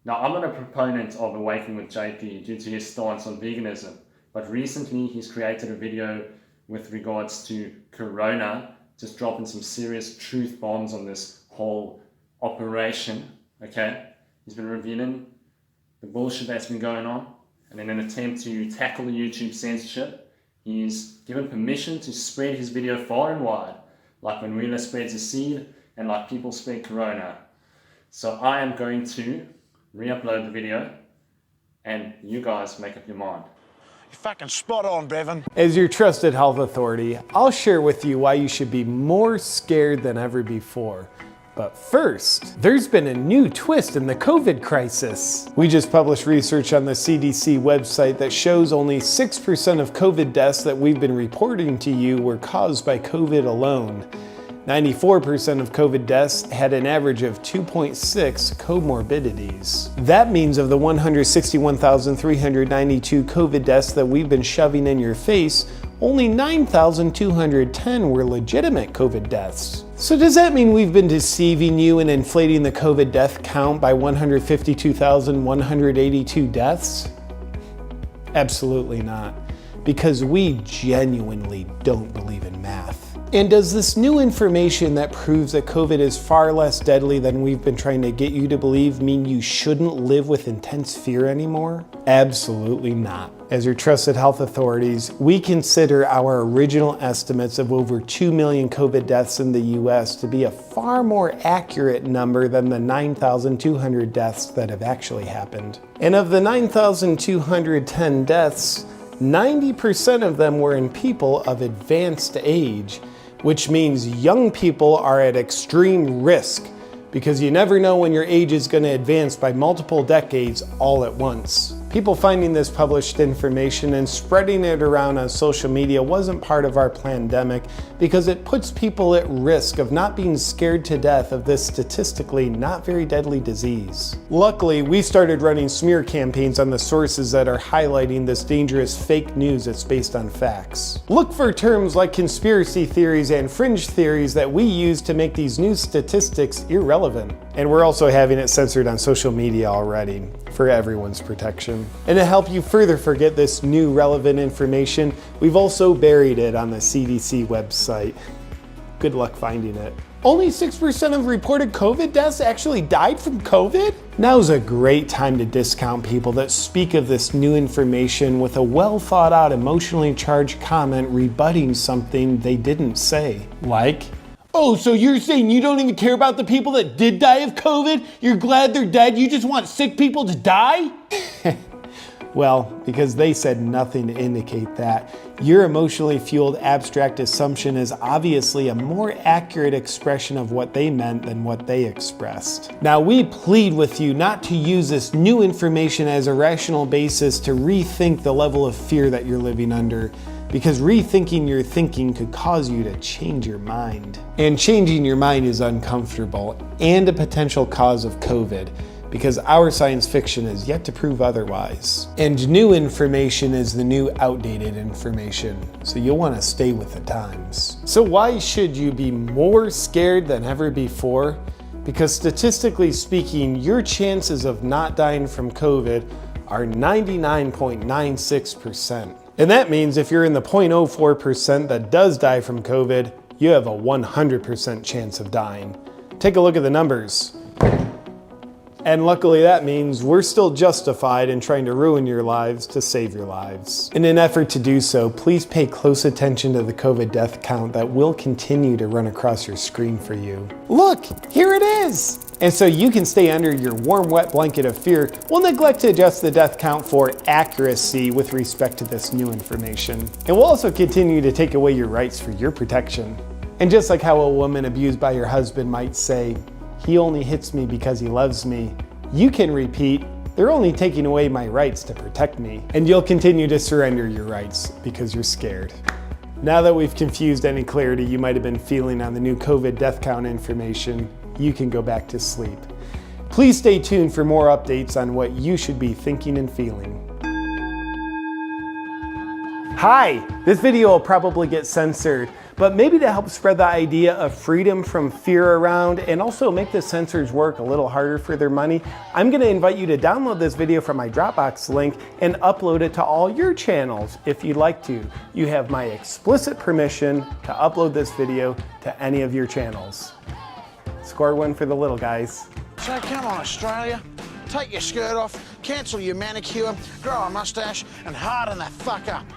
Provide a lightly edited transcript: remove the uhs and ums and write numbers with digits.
Now, I'm not a proponent of Awaken with JP due to his stance on veganism, but recently he's created a video with regards to Corona, just dropping some serious truth bombs on this whole operation, okay? He's been revealing the bullshit that's been going on, and in an attempt to tackle the YouTube censorship, he's given permission to spread his video far and wide, like when Wheeler spreads a seed and like people spread Corona. So I am going to re-upload the video and you guys make up your mind. You're fucking spot on, Brevin. As your trusted health authority, I'll share with you why you should be more scared than ever before. But first, there's been a new twist in the COVID crisis. We just published research on the CDC website that shows only 6% of COVID deaths that we've been reporting to you were caused by COVID alone. 94% of COVID deaths had an average of 2.6 comorbidities. That means of the 161,392 COVID deaths that we've been shoving in your face, only 9,210 were legitimate COVID deaths. So does that mean we've been deceiving you and inflating the COVID death count by 152,182 deaths? Absolutely not, because we genuinely don't believe in math. And does this new information that proves that COVID is far less deadly than we've been trying to get you to believe mean you shouldn't live with intense fear anymore? Absolutely not. As your trusted health authorities, we consider our original estimates of over 2 million COVID deaths in the US to be a far more accurate number than the 9,200 deaths that have actually happened. And of the 9,210 deaths, 90% of them were in people of advanced age, which means young people are at extreme risk because you never know when your age is going to advance by multiple decades all at once. People finding this published information and spreading it around on social media wasn't part of our pandemic because it puts people at risk of not being scared to death of this statistically not very deadly disease. Luckily, we started running smear campaigns on the sources that are highlighting this dangerous fake news that's based on facts. Look for terms like conspiracy theories and fringe theories that we use to make these new statistics irrelevant. And we're also having it censored on social media already for everyone's protection. And to help you further forget this new relevant information, we've also buried it on the CDC website. Good luck finding it. Only 6% of reported COVID deaths actually died from COVID? Now's a great time to discount people that speak of this new information with a well thought out emotionally charged comment rebutting something they didn't say. Like, oh, so you're saying you don't even care about the people that did die of COVID? You're glad they're dead? You just want sick people to die? Well, because they said nothing to indicate that. Your emotionally fueled abstract assumption is obviously a more accurate expression of what they meant than what they expressed. Now, we plead with you not to use this new information as a rational basis to rethink the level of fear that you're living under, because rethinking your thinking could cause you to change your mind. And changing your mind is uncomfortable and a potential cause of COVID, because our science fiction is yet to prove otherwise. And new information is the new outdated information, so you'll want to stay with the times. So why should you be more scared than ever before? Because statistically speaking, your chances of not dying from COVID are 99.96%. And that means if you're in the 0.04% that does die from COVID, you have a 100% chance of dying. Take a look at the numbers. And luckily that means we're still justified in trying to ruin your lives to save your lives. In an effort to do so, please pay close attention to the COVID death count that will continue to run across your screen for you. Look, here it is! And so you can stay under your warm, wet blanket of fear, we'll neglect to adjust the death count for accuracy with respect to this new information. And we'll also continue to take away your rights for your protection. And just like how a woman abused by her husband might say, "He only hits me because he loves me," you can repeat, "They're only taking away my rights to protect me." And you'll continue to surrender your rights because you're scared. Now that we've confused any clarity you might have been feeling on the new COVID death count information, you can go back to sleep. Please stay tuned for more updates on what you should be thinking and feeling. Hi, this video will probably get censored, but maybe to help spread the idea of freedom from fear around and also make the censors work a little harder for their money, I'm going to invite you to download this video from my Dropbox link and upload it to all your channels if you'd like to. You have my explicit permission to upload this video to any of your channels. Score one for the little guys. So come on, Australia. Take your skirt off, cancel your manicure, grow a mustache, and harden the fuck up.